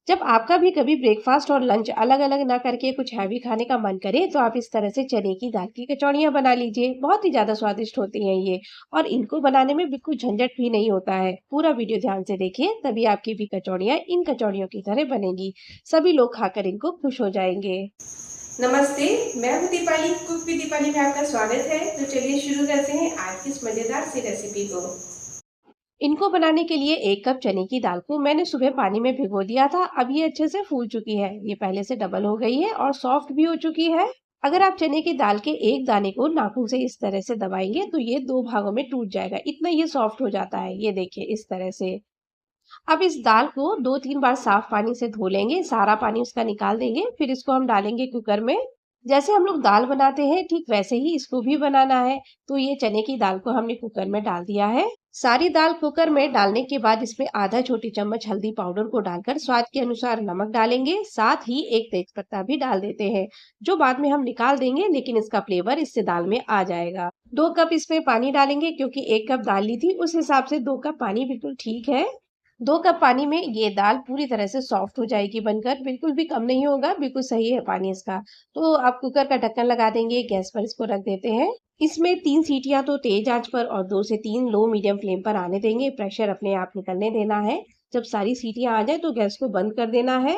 जब आपका भी कभी ब्रेकफास्ट और लंच अलग-अलग ना करके कुछ हैवी खाने का मन करे, तो आप इस तरह से चने की दाल की कचौड़ियाँ बना लीजिए। बहुत ही ज़्यादा स्वादिष्ट होती हैं ये और इनको बनाने में बिल्कुल झंझट भी नहीं होता है। पूरा वीडियो ध्यान से देखिए, तभी आपकी भी कचौड़ियाँ इन कचौड़ियों की तरह बनेंगी। सभी लोग खाकर इनको खुश हो जाएँगे। नमस्ते, मैं हूँ दीपाली। कुक विद दीपाली में आपका स्वागत है। तो चलिए शुरू करते हैं आज की इस मज़ेदार सी रेसिपी को। इनको बनाने के लिए 1 कप चने की दाल को मैंने सुबह पानी में भिगो दिया था। अब ये अच्छे से फूल चुकी है। ये पहले से डबल हो गई है और सॉफ्ट भी हो चुकी है। अगर आप चने की दाल के एक दाने को नाखून से इस तरह से दबाएंगे तो ये 2 भागों में टूट जाएगा। इतना ये सॉफ्ट हो जाता है। ये देखिए इस तरह से। अब इस दाल को 2-3 बार साफ पानी से धो लेंगे, सारा पानी उसका निकाल देंगे, फिर इसको हम डालेंगे कुकर में। जैसे हम लोग दाल बनाते हैं, ठीक वैसे ही इसको भी बनाना है। तो ये चने की दाल को हमने कुकर में डाल दिया है। सारी दाल कुकर में डालने के बाद इसमें आधा छोटी चम्मच हल्दी पाउडर को डालकर स्वाद के अनुसार नमक डालेंगे, साथ ही एक तेजपत्ता भी डाल देते हैं, जो बाद में हम निकाल देंगे, लेकिन इसका फ्लेवर इससे दाल में आ जाएगा। 2 कप इसमें पानी डालेंगे क्योंकि 1 कप दाल ली थी, उस हिसाब से 2 कप पानी बिल्कुल ठीक है। 2 कप पानी में ये दाल पूरी तरह से सॉफ्ट हो जाएगी बनकर, बिल्कुल भी कम नहीं होगा, बिल्कुल सही है पानी इसका। तो आप कुकर का ढक्कन लगा देंगे, गैस पर इसको रख देते हैं। इसमें 3 सीटियाँ तो तेज़ आँच पर और 2 से 3 लो मीडियम फ्लेम पर आने देंगे, प्रेशर अपने आप निकलने देना है। जब सारी सीटियाँ आ जाएँ तो गैस को बंद कर देना है।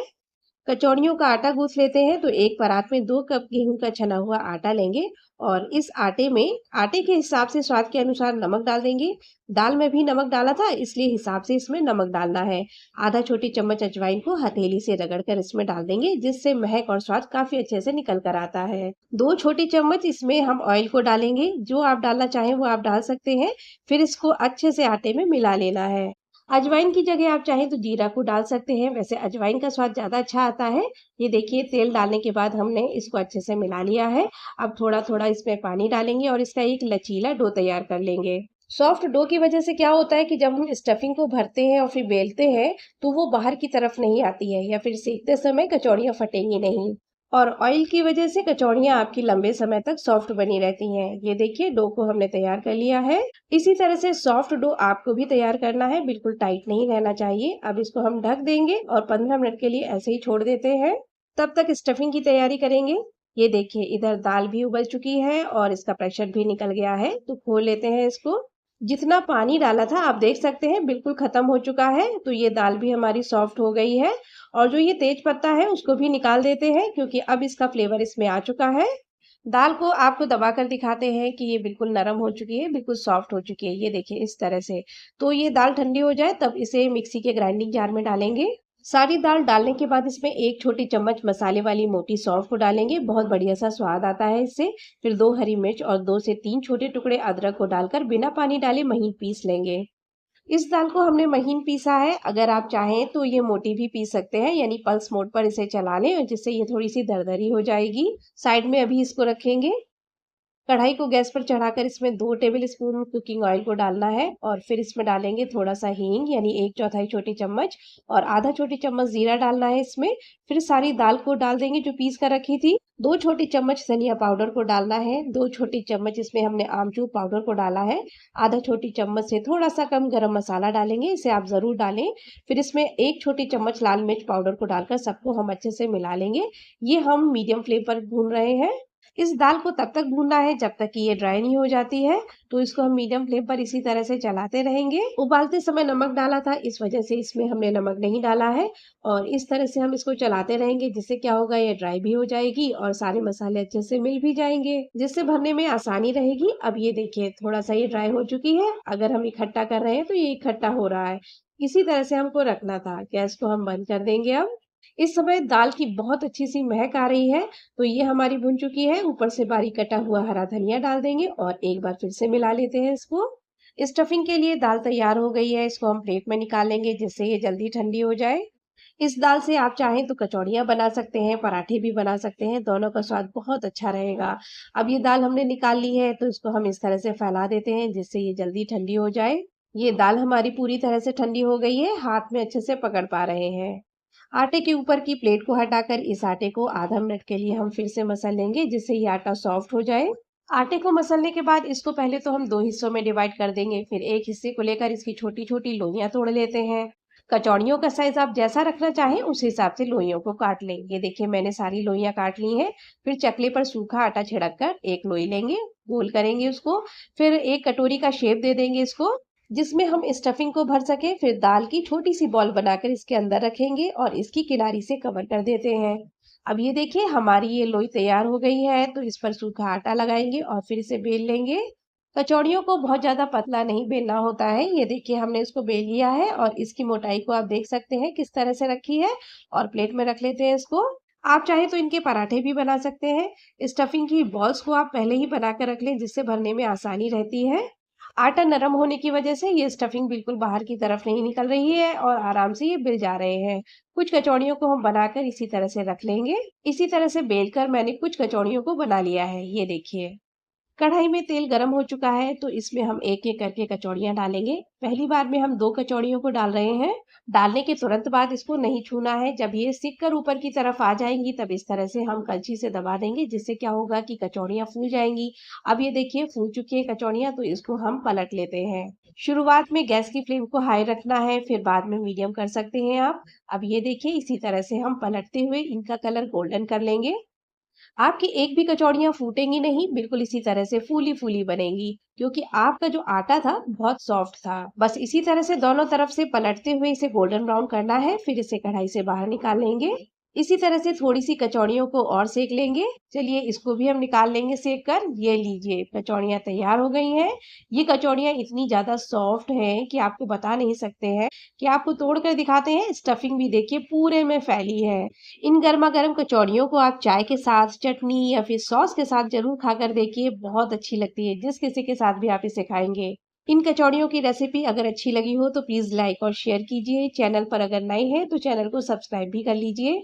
कचौड़ियों का आटा गूँथ लेते हैं, तो एक परात में 2 कप गेहूँ का छना हुआ आटा लेंगे और इस आटे में आटे के हिसाब से स्वाद के अनुसार नमक डाल देंगे। दाल में भी नमक डाला था, इसलिए हिसाब से इसमें नमक डालना है। आधा छोटी चम्मच अजवाइन को हथेली से रगड़कर इसमें डाल देंगे, जिससे महक और स्वाद काफ़ी अच्छे से निकल कर आता है। 2 छोटी चम्मच इसमें हम ऑयल को डालेंगे, जो आप डालना चाहें वो आप डाल सकते हैं। फिर इसको अच्छे से आटे में मिला लेना है। अजवाइन की जगह आप चाहें तो जीरा को डाल सकते हैं, वैसे अजवाइन का स्वाद ज़्यादा अच्छा आता है। ये देखिए तेल डालने के बाद हमने इसको अच्छे से मिला लिया है। अब थोड़ा-थोड़ा इसमें पानी डालेंगे और इसका एक लचीला डो तैयार कर लेंगे। सॉफ्ट डो की वजह से क्या होता है कि जब हम स्टफिंग को भरते हैं और फिर बेलते हैं, तो वो बाहर की तरफ नहीं आती है या फिर सेकते समय कचौड़ियाँ फटेंगी नहीं। और ऑयल की वजह से कचौड़ियाँ आपकी लंबे समय तक सॉफ्ट बनी रहती हैं। ये देखिए डो को हमने तैयार कर लिया है। इसी तरह से सॉफ्ट डो आपको भी तैयार करना है, बिल्कुल टाइट नहीं रहना चाहिए। अब इसको हम ढक देंगे और 15 मिनट के लिए ऐसे ही छोड़ देते हैं। तब तक स्टफिंग की तैयारी करेंगे। ये देखिए इधर दाल भी उबल चुकी है और इसका प्रेशर भी निकल गया है, तो खोल लेते हैं इसको। जितना पानी डाला था आप देख सकते हैं बिल्कुल खत्म हो चुका है, तो ये दाल भी हमारी सॉफ्ट हो गई है। और जो ये तेज पत्ता है उसको भी निकाल देते हैं क्योंकि अब इसका फ्लेवर इसमें आ चुका है। दाल को आपको दबाकर दिखाते हैं कि ये बिल्कुल नरम हो चुकी है, बिल्कुल सॉफ्ट हो चुकी है। ये देखिए इस तरह से। तो ये दाल ठंडी हो जाए तब इसे मिक्सी के ग्राइंडिंग जार में डालेंगे। सारी दाल डालने के बाद इसमें 1 छोटी चम्मच मसाले वाली मोटी सौंफ को डालेंगे, बहुत बढ़िया सा स्वाद आता है इससे। फिर 2 हरी मिर्च और 2 से 3 छोटे टुकड़े अदरक को डालकर बिना पानी डाले महीन पीस लेंगे। इस दाल को हमने महीन पीसा है, अगर आप चाहें तो ये मोटी भी पीस सकते हैं, यानी पल्स मोड पर इसे चला लें, जिससे ये थोड़ी-सी दरदरी हो जाएगी। साइड में अभी इसको रखेंगे। कढ़ाई को गैस पर चढ़ाकर इसमें 2 टेबल स्पून कुकिंग ऑयल को डालना है और फिर इसमें डालेंगे थोड़ा-सा हींग यानी 1/4 छोटी चम्मच और आधा छोटी चम्मच जीरा डालना है इसमें। फिर सारी दाल को डाल देंगे जो पीस कर रखी थी। 2 छोटी चम्मच धनिया पाउडर को डालना है, 2 छोटी चम्मच इसमें हमने आमचूर पाउडर को डाला है, आधा छोटी चम्मच से थोड़ा-सा कम गरम मसाला डालेंगे, इसे आप ज़रूर डालें। फिर इसमें 1 छोटी चम्मच लाल मिर्च पाउडर को डालकर सबको हम अच्छे से मिला लेंगे। ये हम मीडियम फ्लेम पर भून रहे हैं। इस दाल को तब तक भूनना है जब तक कि ये ड्राई नहीं हो जाती है, तो इसको हम मीडियम फ्लेम पर इसी तरह से चलाते रहेंगे। उबालते समय नमक डाला था, इस वजह से इसमें हमने नमक नहीं डाला है और इस तरह से हम इसको चलाते रहेंगे, जिससे क्या होगा ये ड्राई भी हो जाएगी और सारे मसाले अच्छे से मिल भी जाएँगे, जिससे भरने में आसानी रहेगी। अब ये देखिए थोड़ा-सा ये ड्राई हो चुकी है, अगर हम इकट्ठा कर रहे हैं तो ये इकट्ठा हो रहा है। इसी तरह से हमको रखना था। गैस को हम बंद कर देंगे अब। इस समय दाल की बहुत अच्छी-सी महक आ रही है, तो ये हमारी भुन चुकी है। ऊपर से बारीक कटा हुआ हरा धनिया डाल देंगे और एक बार फिर से मिला लेते हैं इसको। स्टफिंग के लिए दाल तैयार हो गई है, इसको हम प्लेट में निकाल लेंगे जिससे ये जल्दी ठंडी हो जाए। इस दाल से आप चाहें तो कचौड़ियाँ बना सकते हैं, पराठे भी बना सकते हैं, दोनों का स्वाद बहुत अच्छा रहेगा। अब ये दाल हमने निकाल ली है, तो इसको हम इस तरह से फैला देते हैं जिससे ये जल्दी ठंडी हो जाए। ये दाल हमारी पूरी तरह से ठंडी हो गई है, हाथ में अच्छे से पकड़ पा रहे हैं। आटे के ऊपर की प्लेट को हटाकर इस आटे को आधा मिनट के लिए हम फिर से मसल लेंगे जिससे ये आटा सॉफ्ट हो जाए। आटे को मसलने के बाद इसको पहले तो हम 2 हिस्सों में डिवाइड कर देंगे, फिर एक हिस्से को लेकर इसकी छोटी-छोटी लोइयाँ तोड़ लेते हैं। कचौड़ियों का साइज आप जैसा रखना चाहें उस हिसाब से लोइयों को काट लें। ये देखिए मैंने सारी लोइयां काट ली हैं। फिर चकले पर सूखा आटा छिड़क कर एक लोई लेंगे, गोल करेंगे उसको, फिर एक कटोरी का शेप दे देंगे इसको, जिसमें हम स्टफिंग को भर सके। फिर दाल की छोटी सी बॉल बनाकर इसके अंदर रखेंगे और इसकी किनारी से कवर कर देते हैं। अब ये देखिए हमारी ये लोई तैयार हो गई है, तो इस पर सूखा आटा लगाएंगे और फिर इसे बेल लेंगे। कचौड़ियों को बहुत ज़्यादा पतला नहीं बेलना होता है। ये देखिए हमने इसको बेल लिया है और इसकी मोटाई को आप देख सकते हैं किस तरह से रखी है, और प्लेट में रख लेते हैं इसको। आप चाहे तो इनके पराठे भी बना सकते हैं। स्टफिंग की बॉल्स को आप पहले ही बना कर रख लें, जिससे भरने में आसानी रहती है। आटा नरम होने की वजह से ये स्टफिंग बिल्कुल बाहर की तरफ नहीं निकल रही है और आराम से ये बिल जा रहे हैं। कुछ कचौड़ियों को हम बनाकर इसी तरह से रख लेंगे। इसी तरह से बेलकर मैंने कुछ कचौड़ियों को बना लिया है। ये देखिए कढ़ाई में तेल गरम हो चुका है, तो इसमें हम एक-एक करके कचौड़ियाँ डालेंगे। पहली बार में हम 2 कचौड़ियों को डाल रहे हैं। डालने के तुरंत बाद इसको नहीं छूना है। जब ये सिक कर ऊपर की तरफ आ जाएँगी, तब इस तरह से हम कलछी से दबा देंगे, जिससे क्या होगा कि कचौड़ियाँ फूल जाएँगी। अब ये देखिए फूल चुकी है कचौड़ियाँ, तो इसको हम पलट लेते हैं। शुरुआत में गैस की फ्लेम को हाई रखना है, फिर बाद में मीडियम कर सकते हैं आप। अब ये देखिए इसी तरह से हम पलटते हुए इनका कलर गोल्डन कर लेंगे। आपकी एक भी कचौड़ियाँ फूटेंगी नहीं, बिल्कुल इसी तरह से फूली-फूली बनेंगी, क्योंकि आपका जो आटा था बहुत सॉफ्ट था। बस इसी तरह से दोनों तरफ से पलटते हुए इसे गोल्डन ब्राउन करना है, फिर इसे कढ़ाई से बाहर निकाल लेंगे। इसी तरह से थोड़ी-सी कचौड़ियों को और सेक लेंगे। चलिए इसको भी हम निकाल लेंगे सेक कर। ये लीजिए कचौड़ियाँ तैयार हो गई हैं। ये कचौड़ियाँ इतनी ज़्यादा सॉफ्ट हैं कि आपको बता नहीं सकते हैं, कि आपको तोड़ कर दिखाते हैं। स्टफिंग भी देखिए पूरे में फैली है। इन गरमा-गरम कचौड़ियों को आप चाय के साथ, चटनी या फिर सॉस के साथ ज़रूर खाकर देखिए, बहुत अच्छी लगती है, जिस किसी के साथ भी आप इसे खाएँगे। इन कचौड़ियों की रेसिपी अगर अच्छी लगी हो तो प्लीज़ लाइक और शेयर कीजिए। चैनल पर अगर नए हैं तो चैनल को सब्सक्राइब भी कर लीजिए।